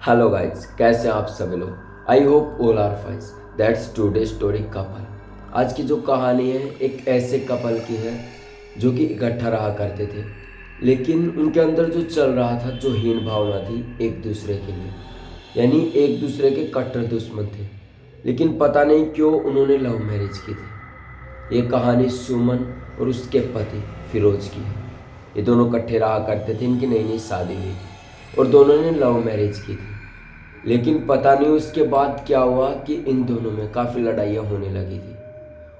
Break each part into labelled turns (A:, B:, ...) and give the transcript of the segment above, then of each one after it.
A: Hello guys, कैसे हैं आप सभी लोग। I hope all are fine. That's today story couple. आज की जो कहानी है एक ऐसे कपल की है जो कि इकट्ठा रहा करते थे, लेकिन उनके अंदर जो चल रहा था, जो हीन भावना थी एक दूसरे के लिए, यानी एक दूसरे के कट्टर दुश्मन थे। लेकिन पता नहीं क्यों उन्होंने लव मैरिज की थी। ये कहानी सुमन और उसके पति फिरोज की है। ये दोनों इकट्ठे रहा करते थे, इनकी नई नई शादी हुई और दोनों ने लव मैरिज की थी। लेकिन पता नहीं उसके बाद क्या हुआ कि इन दोनों में काफ़ी लड़ाइयाँ होने लगी थी।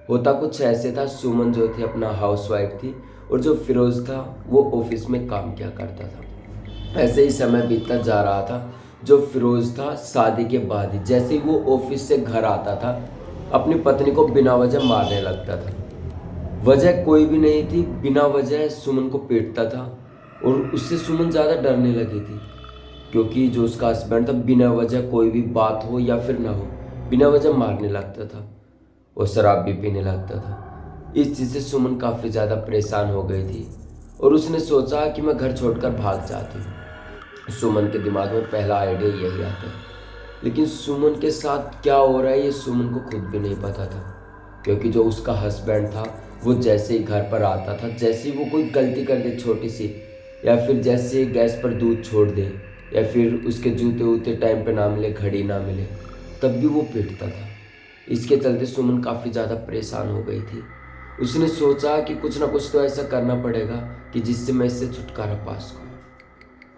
A: होता कुछ ऐसे था, सुमन जो थी अपना हाउसवाइफ थी और जो फिरोज था वो ऑफिस में काम किया करता था। ऐसे ही समय बीतता जा रहा था। जो फिरोज था शादी के बाद ही जैसे ही वो ऑफिस से घर आता था, अपनी पत्नी को बिना वजह मारने लगता था। वजह कोई भी नहीं थी, बिना वजह सुमन को पीटता था और उससे सुमन ज़्यादा डरने लगी थी, क्योंकि जो उसका हस्बैंड था बिना वजह कोई भी बात हो या फिर ना हो, बिना वजह मारने लगता था और शराब भी पीने लगता था। इस चीज़ से सुमन काफ़ी ज़्यादा परेशान हो गई थी और उसने सोचा कि मैं घर छोड़कर भाग जाती हूँ। सुमन के दिमाग में पहला आइडिया यही आता है। लेकिन सुमन के साथ क्या हो रहा है ये सुमन को खुद भी नहीं पता था, क्योंकि जो उसका हस्बैंड था वो जैसे ही घर पर आता था, जैसे ही वो कोई गलती कर दे छोटी सी, या फिर जैसे गैस पर दूध छोड़ दे, या फिर उसके जूते वूते टाइम पे ना मिले, घड़ी ना मिले, तब भी वो पीटता था। इसके चलते सुमन काफ़ी ज़्यादा परेशान हो गई थी। उसने सोचा कि कुछ ना कुछ तो ऐसा करना पड़ेगा कि जिससे मैं इससे छुटकारा पा सकूँ।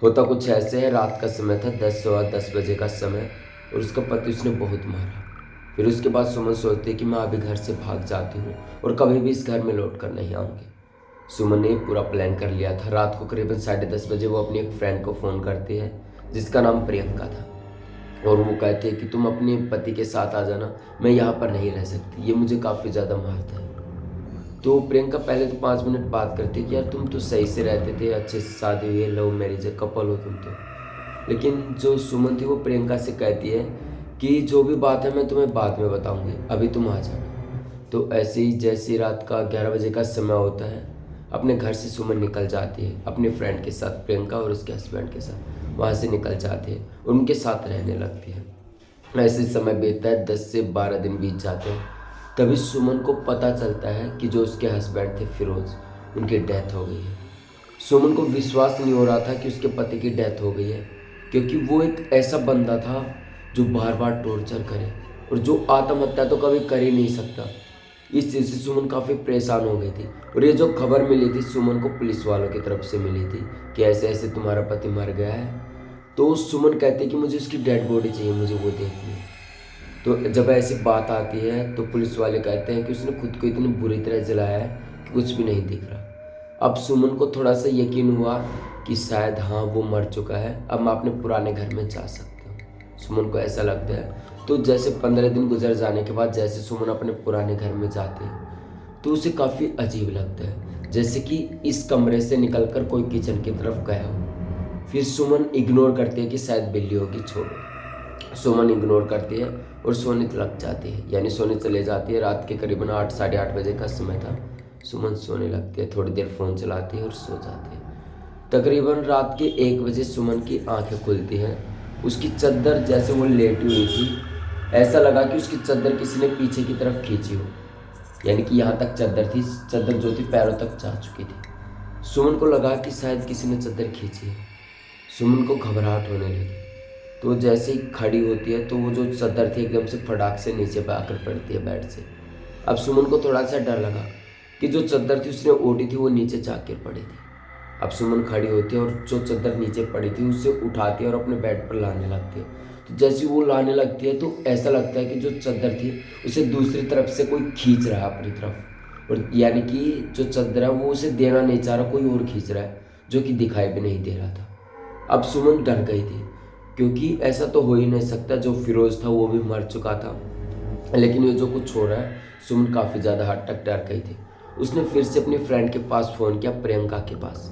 A: होता कुछ ऐसे है, रात का समय था, 10 सवा 10 बजे का समय, और उसका पति उसने बहुत मारा। फिर उसके बाद सुमन सोचती है कि मैं अभी घर से भाग जाती हूँ और कभी भी इस घर में लौट कर नहीं आऊँगी। सुमन ने पूरा प्लान कर लिया था। रात को करीबन 10:30 बजे वो अपनी एक फ्रेंड को फ़ोन करती है जिसका नाम प्रियंका था, और वो कहती है कि तुम अपने पति के साथ आ जाना, मैं यहाँ पर नहीं रह सकती, ये मुझे काफ़ी ज़्यादा मारता है। तो प्रियंका पहले तो 5 मिनट बात करती है कि यार तुम तो सही से रहते थे, अच्छे से शादी हुई है, लव मैरिज है, कपल हो तुम तो। लेकिन जो सुमन थी वो प्रियंका से कहती है कि जो भी बात है मैं तुम्हें बाद में बताऊंगी, अभी तुम आ जाना। तो ऐसे ही जैसे रात का 11 बजे का समय होता है, अपने घर से सुमन निकल जाती है अपने फ्रेंड के साथ, प्रियंका और उसके हस्बैंड के साथ वहाँ से निकल जाती है और उनके साथ रहने लगती है। ऐसे समय बीतता है, 10 से 12 दिन बीत जाते हैं। तभी सुमन को पता चलता है कि जो उसके हस्बैंड थे फिरोज, उनकी डेथ हो गई है। सुमन को विश्वास नहीं हो रहा था कि उसके पति की डेथ हो गई है, क्योंकि वो एक ऐसा बंदा था जो बार बार टॉर्चर करे और जो आत्महत्या तो कभी कर ही नहीं सकता। इस चीज़ से सुमन काफ़ी परेशान हो गई थी। और ये जो खबर मिली थी सुमन को पुलिस वालों की तरफ से मिली थी कि ऐसे ऐसे तुम्हारा पति मर गया है। तो सुमन कहती है कि मुझे उसकी डेड बॉडी चाहिए, मुझे वो देखनी है। तो जब ऐसी बात आती है तो पुलिस वाले कहते हैं कि उसने खुद को इतनी बुरी तरह जलाया है कि कुछ भी नहीं दिख रहा। अब सुमन को थोड़ा सा यकीन हुआ कि शायद हाँ वो मर चुका है, अब मैं अपने पुराने घर में जा सकता हूँ, सुमन को ऐसा लगता है। तो जैसे 15 दिन गुजर जाने के बाद जैसे सुमन अपने पुराने घर में जाती है तो उसे काफ़ी अजीब लगता है, जैसे कि इस कमरे से निकलकर कोई किचन की तरफ गया हो। फिर सुमन इग्नोर करती है कि शायद बिल्ली होगी, छोड़ो। सुमन इग्नोर करती है और सोने लग जाती है, यानी सोने चले जाती है। रात के करीबन 8 साढ़े 8 बजे का समय था। सुमन सोने लगती है, थोड़ी देर फ़ोन चलाती है और सो जाती है। तकरीबन रात के 1 बजे सुमन की आंखें खुलती हैं। उसकी चद्दर जैसे वो लेटी हुई थी, ऐसा लगा कि उसकी चद्दर किसी ने पीछे की तरफ खींची हो, यानी कि यहाँ तक चद्दर थी, चद्दर जो थी पैरों तक जा चुकी थी। सुमन को लगा कि शायद किसी ने चद्दर खींची है। सुमन को घबराहट होने लगी। तो जैसे ही खड़ी होती है तो वो जो चद्दर थी एकदम से फटाक से नीचे पे आकर पड़ती है बेड से। अब सुमन को थोड़ा सा डर लगा कि जो चद्दर थी उसने ओढ़ी थी वो नीचे जाकर पड़ी थी। अब सुमन खड़ी होती है और जो चद्दर नीचे पड़ी थी उसे उठाती है और अपने बेड पर लाने लगती है। तो जैसे वो लाने लगती है तो ऐसा लगता है कि जो चद्दर थी उसे दूसरी तरफ से कोई खींच रहा है अपनी तरफ, और यानी कि जो चद्दर है वो उसे देना नहीं चाह रहा, कोई और खींच रहा है जो कि दिखाई भी नहीं दे रहा था। अब सुमन डर गई थी, क्योंकि ऐसा तो हो ही नहीं सकता, जो फिरोज था वो भी मर चुका था, लेकिन ये जो कुछ हो रहा है। सुमन काफ़ी ज़्यादा हद तक डर गई थी। उसने फिर से अपनी फ्रेंड के पास फ़ोन किया, प्रियंका के पास।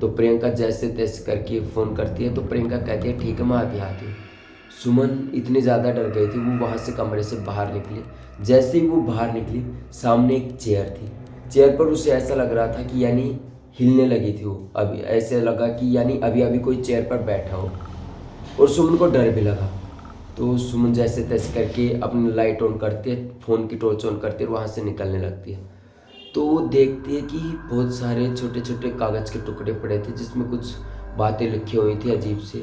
A: तो प्रियंका जैसे तैसे करके फ़ोन करती है तो प्रियंका कहती है ठीक है मैं अभी आती हूँ। सुमन इतनी ज़्यादा डर गई थी, वो वहाँ से कमरे से बाहर निकली। जैसे ही वो बाहर निकली सामने एक चेयर थी। चेयर पर उसे ऐसा लग रहा था कि हिलने लगी थी वो, अभी ऐसे लगा कि अभी अभी कोई चेयर पर बैठा हो। और सुमन को डर भी लगा। तो सुमन जैसे तैसे करके अपनी लाइट ऑन करती है, फ़ोन की टॉर्च ऑन करती है और वहाँ से निकलने लगती है। तो वो देखती है कि बहुत सारे छोटे छोटे कागज़ के टुकड़े पड़े थे जिसमें कुछ बातें लिखी हुई थी अजीब से,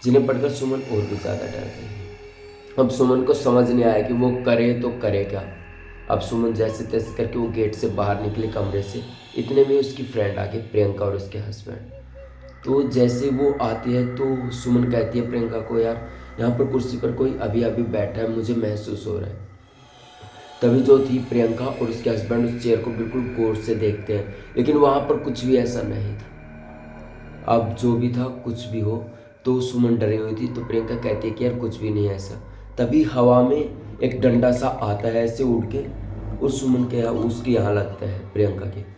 A: जिन्हें पढ़कर सुमन और भी ज़्यादा डर गई। अब सुमन को समझ नहीं आया कि वो करे तो करे क्या। अब सुमन जैसे तैसे करके वो गेट से बाहर निकली कमरे से। इतने में उसकी फ्रेंड आ गई, प्रियंका और उसके हस्बैंड। तो जैसे वो आती है तो सुमन कहती है प्रियंका को, यार यहाँ पर कुर्सी पर कोई अभी अभी बैठा है, मुझे महसूस हो रहा है। तभी जो थी प्रियंका और उसके हस्बैंड उस चेयर को बिल्कुल गौर से देखते हैं, लेकिन वहाँ पर कुछ भी ऐसा नहीं था। अब जो भी था कुछ भी हो, तो सुमन डरी हुई थी। तो प्रियंका कहती है कि यार कुछ भी नहीं है ऐसा। तभी हवा में एक डंडा सा आता है ऐसे उड़ के, और सुमन के यहाँ उसके यहाँ लगता है, प्रियंका के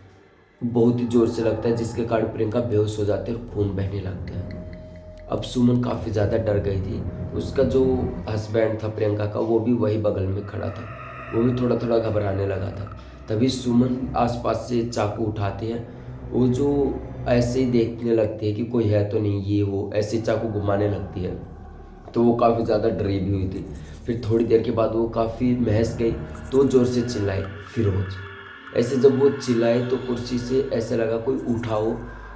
A: बहुत ही ज़ोर से लगता है, जिसके कारण प्रियंका बेहोश हो जाती है और खून बहने लगता है। अब सुमन काफ़ी ज़्यादा डर गई थी। उसका जो हस्बैंड था प्रियंका का, वो भी वही बगल में खड़ा था, वो भी थोड़ा थोड़ा घबराने लगा था। तभी सुमन आसपास से चाकू उठाती है, वो जो ऐसे ही देखने लगती है कि कोई है तो नहीं, ये वो ऐसे चाकू घुमाने लगती है। तो वो काफ़ी ज़्यादा डरी भी हुई थी। फिर थोड़ी देर के बाद वो काफ़ी महस गई, तो ज़ोर से चिल्लाई, फिरोज। ऐसे जब वो चिल्लाई तो कुर्सी से ऐसा लगा कोई उठा हो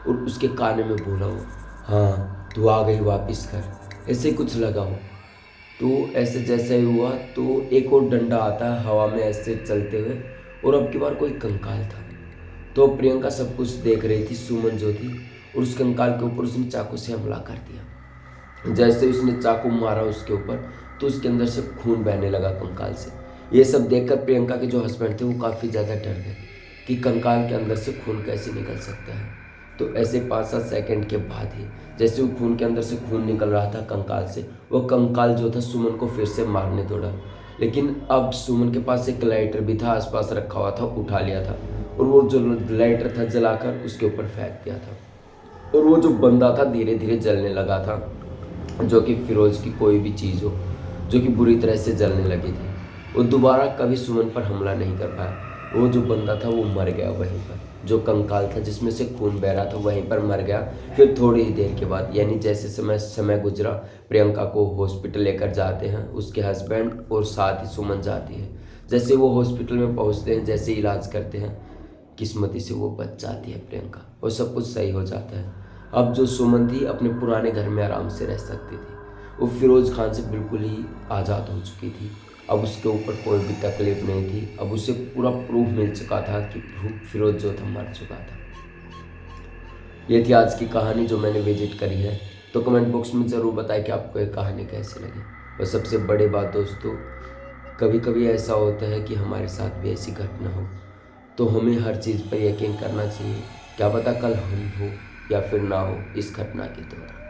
A: और उसके कान में बोला हो, हाँ तू आ गई वापस घर, ऐसे कुछ लगा हो। तो ऐसे जैसे ही हुआ तो एक और डंडा आता है हवा में ऐसे चलते हुए, और अब की बार कोई कंकाल था। तो प्रियंका सब कुछ देख रही थी, सुमन जो थी, और उस कंकाल के ऊपर उसने चाकू से हमला कर दिया। जैसे उसने चाकू मारा उसके ऊपर, तो उसके अंदर से खून बहने लगा कंकाल से। ये सब देखकर प्रियंका के जो हस्बैंड थे वो काफ़ी ज़्यादा डर गए कि कंकाल के अंदर से खून कैसे निकल सकता है। तो ऐसे 5-7 सेकंड के बाद ही जैसे वो खून के अंदर से खून निकल रहा था कंकाल से, वो कंकाल जो था सुमन को फिर से मारने दौड़ा। लेकिन अब सुमन के पास एक लाइटर भी था, आसपास रखा हुआ था, उठा लिया था और वो जो लाइटर था जलाकर उसके ऊपर फेंक दिया था। और वो जो बंदा था धीरे धीरे जलने लगा था, जो कि फिरोज की कोई भी चीज़ हो, जो कि बुरी तरह से जलने लगी थी। वो दोबारा कभी सुमन पर हमला नहीं कर पाया। वो जो बंदा था वो मर गया वहीं पर, जो कंकाल था जिसमें से खून बह रहा था वहीं पर मर गया। फिर थोड़ी ही देर के बाद, यानी जैसे समय गुजरा, प्रियंका को हॉस्पिटल लेकर जाते हैं उसके हस्बैंड और साथ ही सुमन जाती है। जैसे वो हॉस्पिटल में पहुंचते हैं, जैसे इलाज करते हैं, किस्मती से वो बच जाती है प्रियंका और सब कुछ सही हो जाता है। अब जो सुमन थी अपने पुराने घर में आराम से रह सकती थी। वो फिरोज खान से बिल्कुल ही आज़ाद हो चुकी थी। अब उसके ऊपर कोई भी तकलीफ नहीं थी। अब उसे पूरा प्रूफ मिल चुका था कि फिरोज जो था मर चुका था। ये थी आज की कहानी जो मैंने विजिट करी है। तो कमेंट बॉक्स में ज़रूर बताएं कि आपको ये कहानी कैसी लगी। और सबसे बड़ी बात दोस्तों, कभी कभी ऐसा होता है कि हमारे साथ भी ऐसी घटना हो, तो हमें हर चीज़ पर यकीन करना चाहिए। क्या पता कल हम हो या फिर ना हो इस घटना के दौरान।